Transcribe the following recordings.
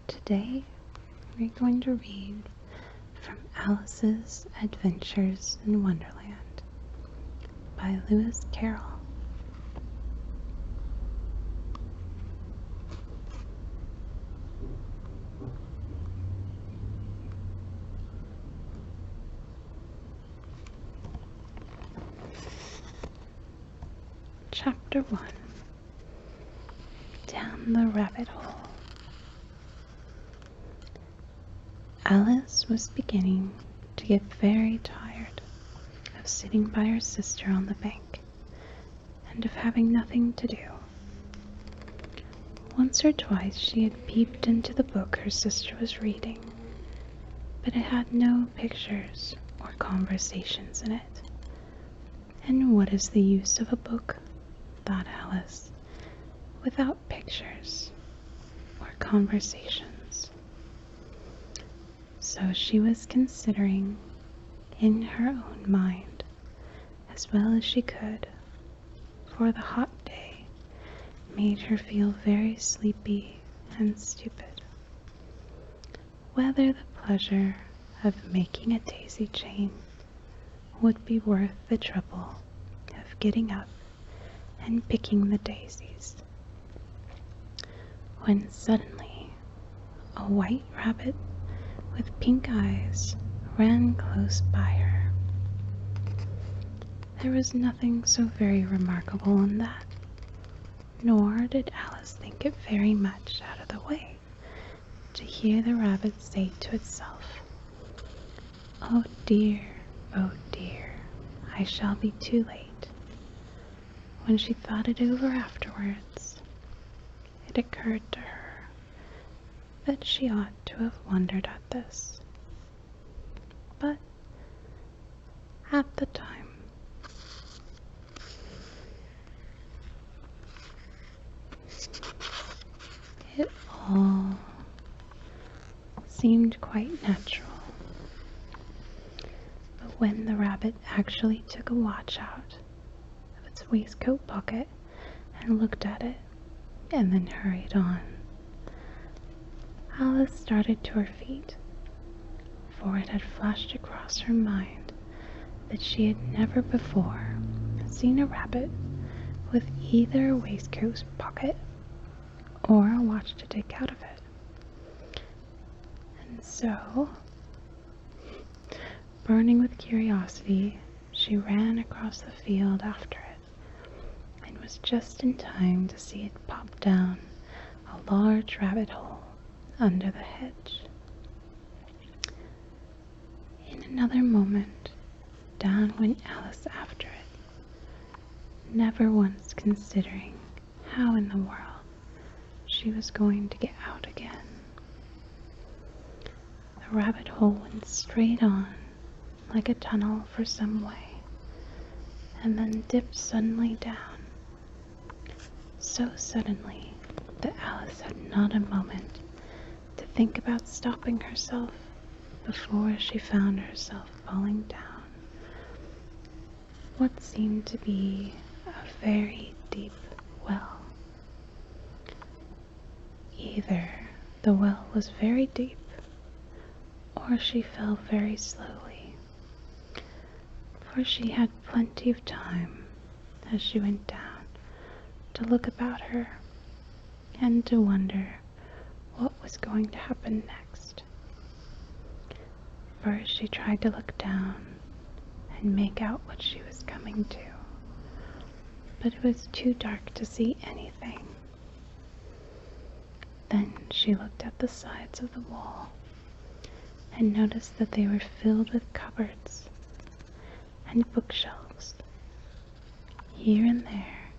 Today we're going to read from Alice's Adventures in Wonderland by Lewis Carroll. Chapter 1. Down the Rabbit Hole. Alice was beginning to get very tired of sitting by her sister on the bank and of having nothing to do. Once or twice she had peeped into the book her sister was reading, but it had no pictures or conversations in it. And what is the use of a book, thought Alice, without pictures or conversations? So she was considering in her own mind, as well as she could, for the hot day made her feel very sleepy and stupid, whether the pleasure of making a daisy chain would be worth the trouble of getting up and picking the daisies, when suddenly a white rabbit with pink eyes ran close by her. There was nothing so very remarkable in that, nor did Alice think it very much out of the way to hear the rabbit say to itself, oh dear, I shall be too late." When she thought it over afterwards, it occurred to her that she ought to have wondered at this. But at the time, it all seemed quite natural. But when the rabbit actually took a watch out of its waistcoat pocket and looked at it, and then hurried on, Alice started to her feet, for it had flashed across her mind that she had never before seen a rabbit with either a waistcoat pocket or a watch to take out of it. And so, burning with curiosity, she ran across the field after it, and was just in time to see it pop down a large rabbit hole under the hedge. In another moment, down went Alice after it, never once considering how in the world she was going to get out again. The rabbit hole went straight on, like a tunnel for some way, and then dipped suddenly down, so suddenly that Alice had not a moment to think about stopping herself before she found herself falling down what seemed to be a very deep well. Either the well was very deep, or she fell very slowly, for she had plenty of time as she went down to look about her and to wonder what was going to happen next. First she tried to look down and make out what she was coming to, but it was too dark to see anything. Then she looked at the sides of the wall and noticed that they were filled with cupboards and bookshelves. Here and there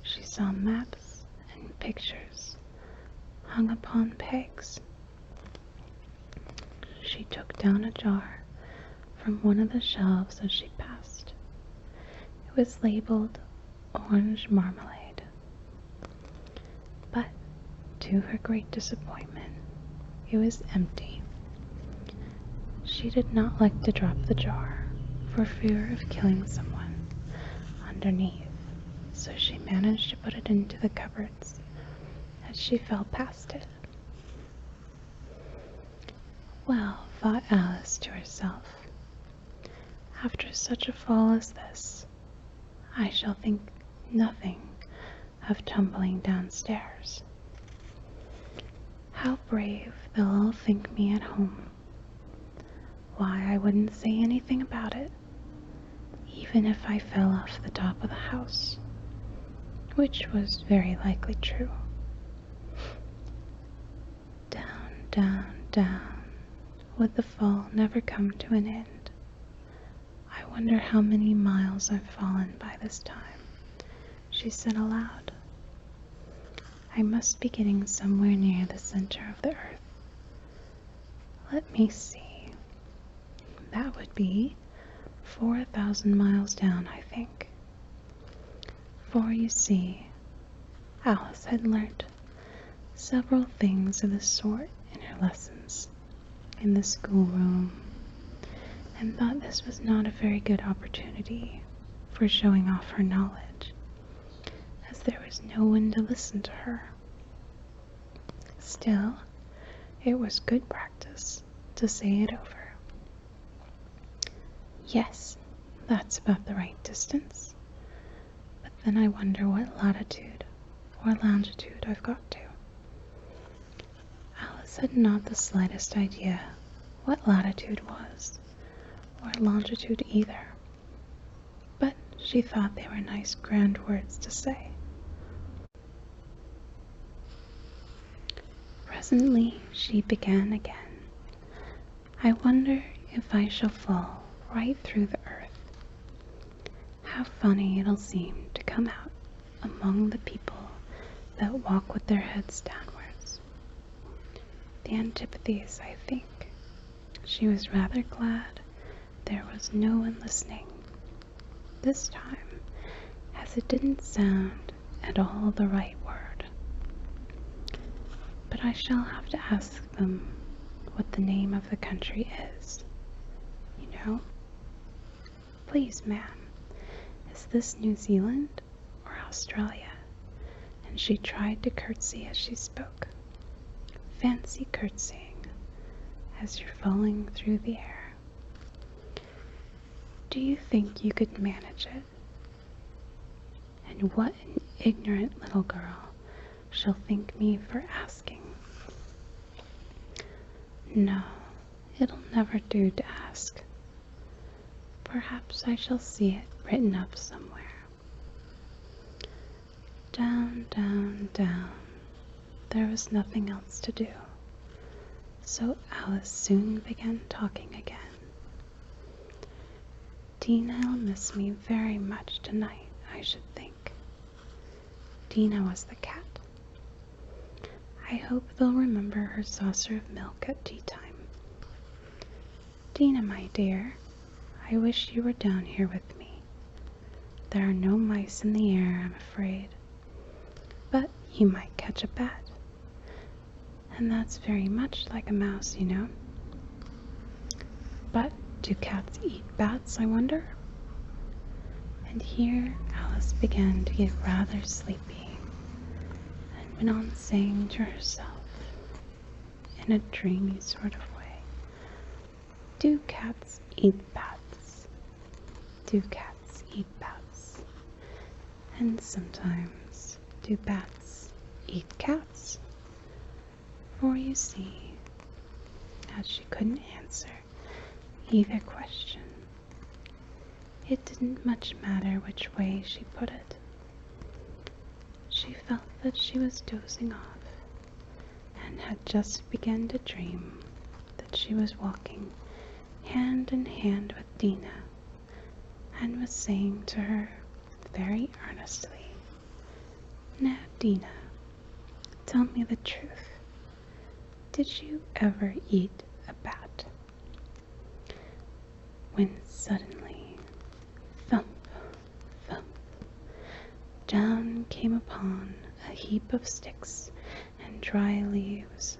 she saw maps and pictures hung upon pegs. She took down a jar from one of the shelves as she passed. It was labeled orange marmalade, but to her great disappointment, it was empty. She did not like to drop the jar for fear of killing someone underneath, so she managed to put it into the cupboards as she fell past it. Well, thought Alice to herself, after such a fall as this, I shall think nothing of tumbling downstairs. How brave they'll all think me at home. Why, I wouldn't say anything about it, even if I fell off the top of the house, which was very likely true. Down, down, down, would the fall never come to an end? I wonder how many miles I've fallen by this time, she said aloud. I must be getting somewhere near the center of the earth. Let me see. That would be 4,000 miles down, I think. For you see, Alice had learnt several things of the sort in her lessons in the schoolroom, and thought this was not a very good opportunity for showing off her knowledge, as there was no one to listen to her. Still, it was good practice to say it over. Yes, that's about the right distance. But then I wonder what latitude or longitude I've got to. Alice had not the slightest idea what latitude was, or longitude either, but she thought they were nice grand words to say. Presently she began again. I wonder if I shall fall right through the earth. How funny it'll seem to come out among the people that walk with their heads downwards. The antipathies, I think. She was rather glad there was no one listening this time, as it didn't sound at all the right word. But I shall have to ask them what the name of the country is. You know? Please, ma'am, is this New Zealand or Australia? And she tried to curtsy as she spoke. Fancy curtsying as you're falling through the air. Do you think you could manage it? And what an ignorant little girl shall think me for asking. No, it'll never do to ask. Perhaps I shall see it written up somewhere. Down, down, down. There was nothing else to do, so Alice soon began talking again. Dinah'll miss me very much tonight, I should think. Dinah was the cat. I hope they'll remember her saucer of milk at tea time. Dinah, my dear, I wish you were down here with me. There are no mice in the air, I'm afraid, but you might catch a bat. And that's very much like a mouse, you know. But do cats eat bats, I wonder? And here Alice began to get rather sleepy, and went on saying to herself, in a dreamy sort of way, do cats eat bats? Do cats eat bats? And sometimes do bats eat cats? For you see, as she couldn't answer either question, it didn't much matter which way she put it. She felt that she was dozing off, and had just begun to dream that she was walking hand in hand with Dinah, and was saying to her very earnestly, "Now, Dinah, tell me the truth. Did you ever eat a bat?" When suddenly, thump, thump, down came upon a heap of sticks and dry leaves,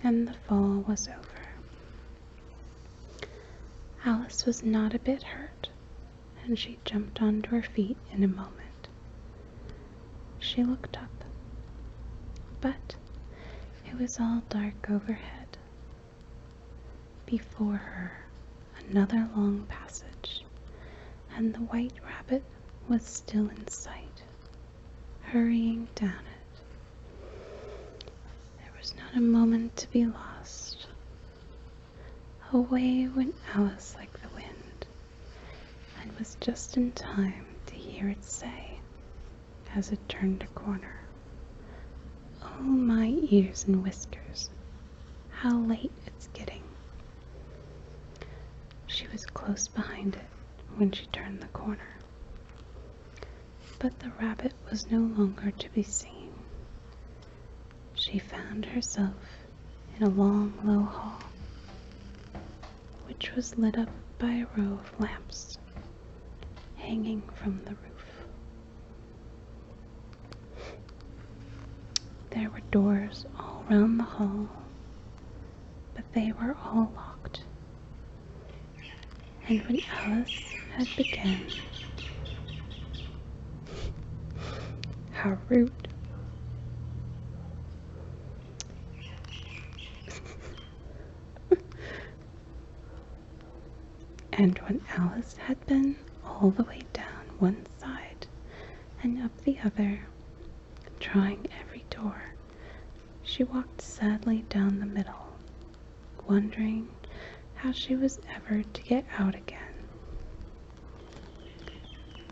and the fall was over. Alice was not a bit hurt, and she jumped onto her feet in a moment. She looked up, but it was all dark overhead. before her another long passage, and the white rabbit was still in sight, hurrying down it. There was not a moment to be lost. Away went Alice like the wind, and was just in time to hear it say, as it turned a corner, "Oh, my ears and whiskers, how late it's getting." She was close behind it when she turned the corner, but the rabbit was no longer to be seen. She found herself in a long, low hall, which was lit up by a row of lamps hanging from the roof. There were doors all round the hall, but they were all locked. And when Alice had begun, "How rude!" And when Alice had been all the way down one side and up the other, trying every door, she walked sadly down the middle, wondering how she was ever to get out again.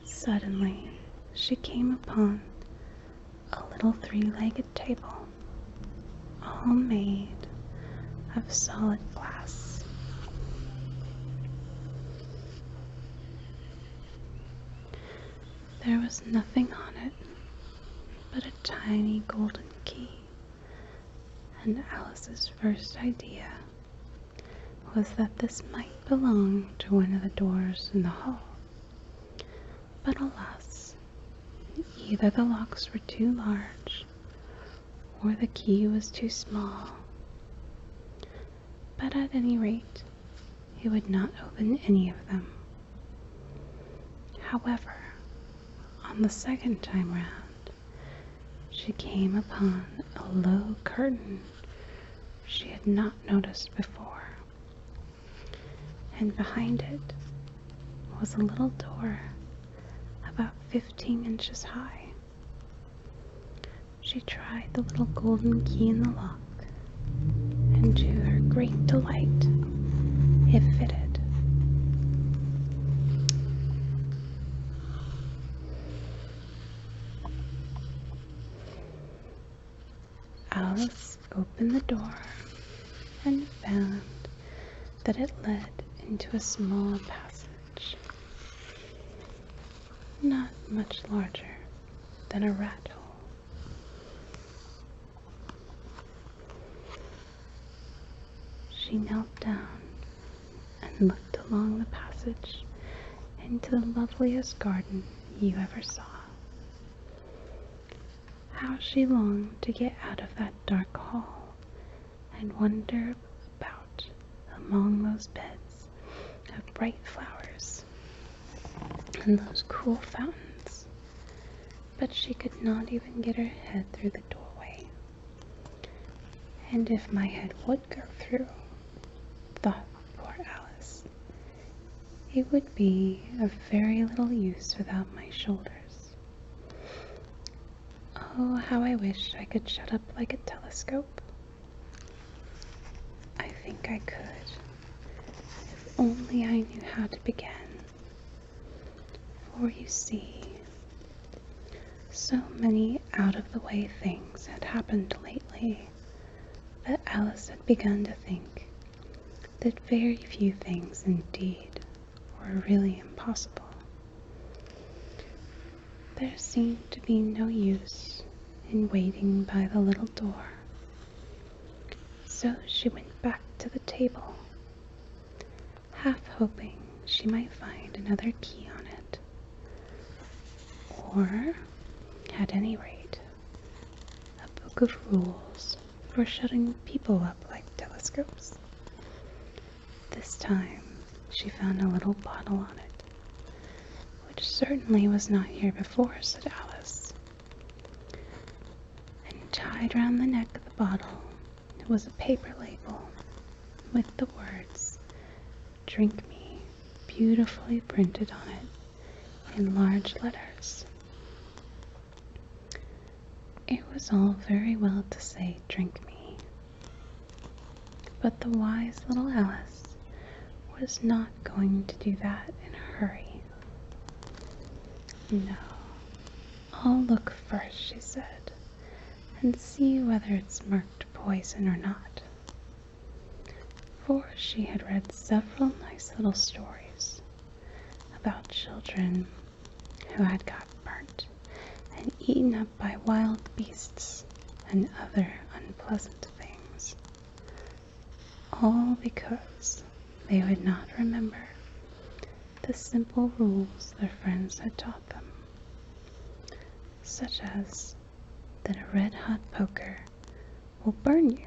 Suddenly, she came upon a little three-legged table, all made of solid glass. There was nothing on it but a tiny golden key, and Alice's first idea was that this might belong to one of the doors in the hall. But alas, either the locks were too large, or the key was too small. But at any rate, it would not open any of them. However, on the second time round, she came upon a low curtain she had not noticed before, and behind it was a little door about 15 inches high. She tried the little golden key in the lock, and to her great delight, it fitted. Alice opened the door and found that it led into a small passage, not much larger than a rat hole. She knelt down and looked along the passage into the loveliest garden you ever saw. How she longed to get out of that dark hall and wander about among those beds of bright flowers and those cool fountains. But she could not even get her head through the doorway. And if my head would go through, thought poor Alice, it would be of very little use without my shoulders. Oh, how I wish I could shut up like a telescope. I think I could, if only I knew how to begin. For you see, so many out-of-the-way things had happened lately that Alice had begun to think that very few things indeed were really impossible. There seemed to be no use in waiting by the little door, so she went back to the table, half hoping she might find another key on it, or, at any rate, a book of rules for shutting people up like telescopes. This time she found a little bottle on it, which certainly was not here before, said Alice. And tied round the neck of the bottle was a paper label with the words, "Drink me," beautifully printed on it in large letters. It was all very well to say, "Drink me," but the wise little Alice was not going to do that in a hurry. "No, I'll look first," she said, "and see whether it's marked poison or not." For she had read several nice little stories about children who had got burnt and eaten up by wild beasts and other unpleasant things, all because they would not remember the simple rules their friends had taught them, such as that a red-hot poker will burn you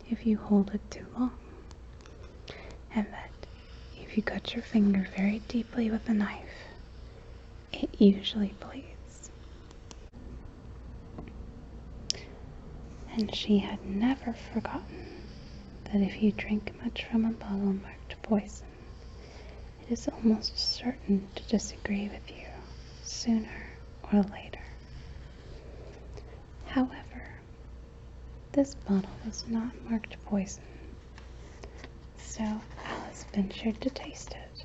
if you hold it too long, and that if you cut your finger very deeply with a knife, it usually bleeds. And she had never forgotten that if you drink much from a bottle marked poison, it is almost certain to disagree with you sooner or later. However, this bottle was not marked poison, so Alice ventured to taste it,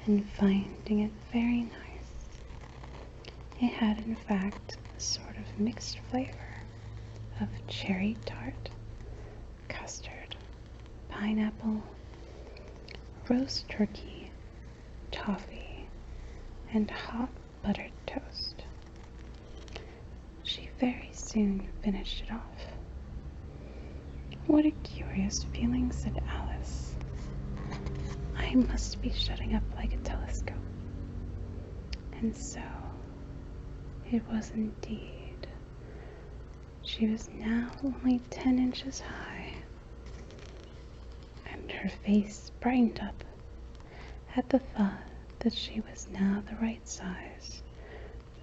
and finding it very nice, it had in fact a sort of mixed flavor of cherry tart, custard, pineapple, roast turkey, toffee, and hot buttered toast. She very soon finished it off. "What a curious feeling," said Alice. "I must be shutting up like a telescope." And so it was indeed. She was now only 10 inches high, and her face brightened up at the thought that she was now the right size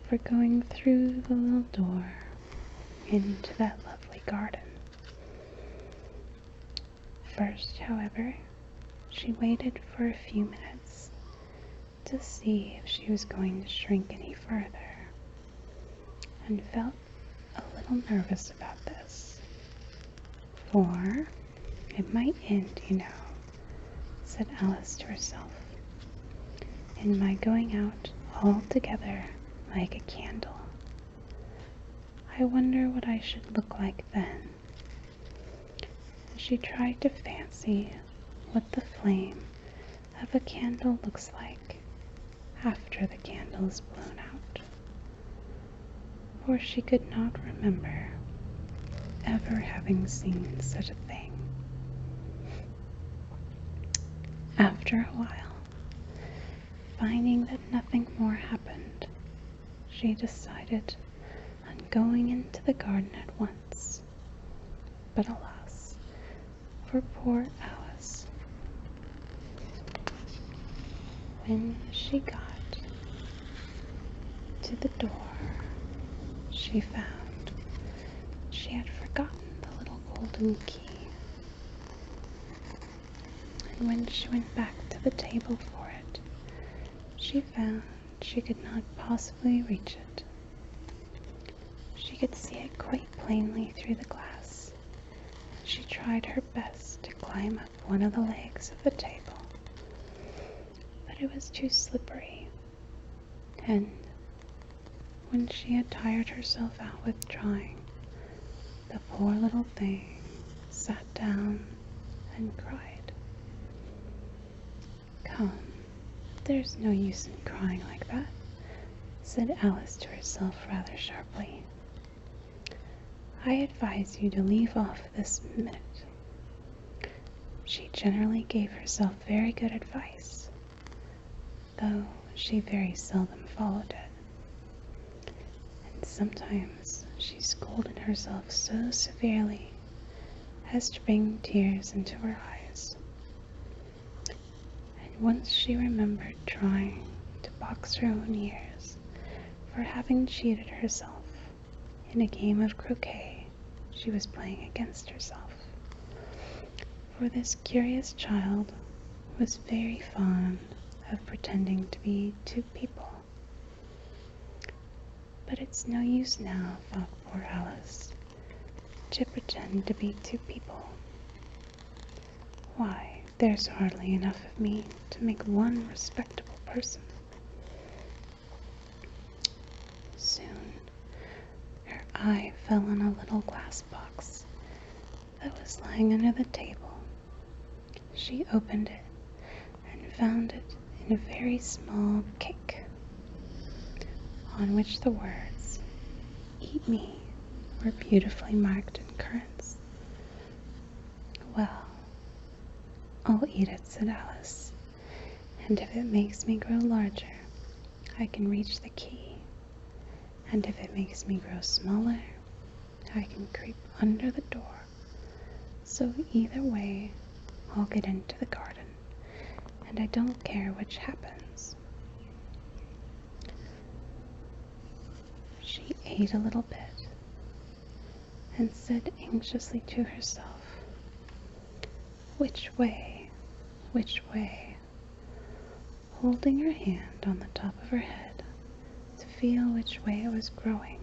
for going through the little door into that lovely garden. First, however, she waited for a few minutes to see if she was going to shrink any further, and felt a little nervous about this, for it might end, you know, said Alice to herself, in my going out altogether like a candle. I wonder what I should look like then. And she tried to fancy what the flame of a candle looks like after the candle is blown out, for she could not remember ever having seen such a thing. After a while, finding that nothing more happened, she decided on going into the garden at once. But alas, for poor Alice, when she got to the door, she found she had forgotten the little golden key. And when she went back to the table for it, she found she could not possibly reach it. She could see it quite plainly through the glass. She tried her best to climb up one of the legs of the table, but it was too slippery, and when she had tired herself out with trying, the poor little thing sat down and cried. "Come, there's no use in crying like that," said Alice to herself rather sharply. "I advise you to leave off this minute." She generally gave herself very good advice, though she very seldom followed it. And sometimes she scolded herself so severely as to bring tears into her eyes. And once she remembered trying to box her own ears for having cheated herself in a game of croquet she was playing against herself. For this curious child was very fond of pretending to be two people. But it's no use now, thought poor Alice, to pretend to be two people. Why, there's hardly enough of me to make one respectable person. Soon, her eye fell on a little glass box that was lying under the table. She opened it and found it in a very small cake, on which the words, "Eat me," were beautifully marked in currants. "Well, I'll eat it," said Alice, "and if it makes me grow larger, I can reach the key, and if it makes me grow smaller, I can creep under the door. So either way, I'll get into the garden, and I don't care which happens." She ate a little bit and said anxiously to herself, "Which way? Which way?" holding her hand on the top of her head to feel which way it was growing.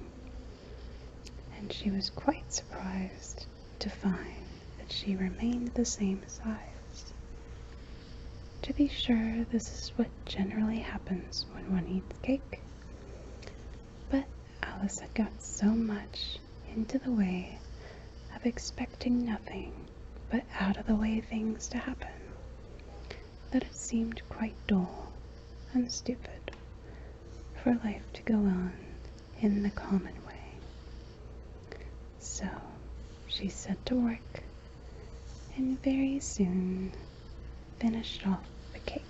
And she was quite surprised to find that she remained the same size. To be sure, this is what generally happens when one eats cake. But Alice had got so much into the way of expecting nothing but out-of-the-way things to happen that it seemed quite dull and stupid for life to go on in the common way. So she set to work and very soon finished off the cake.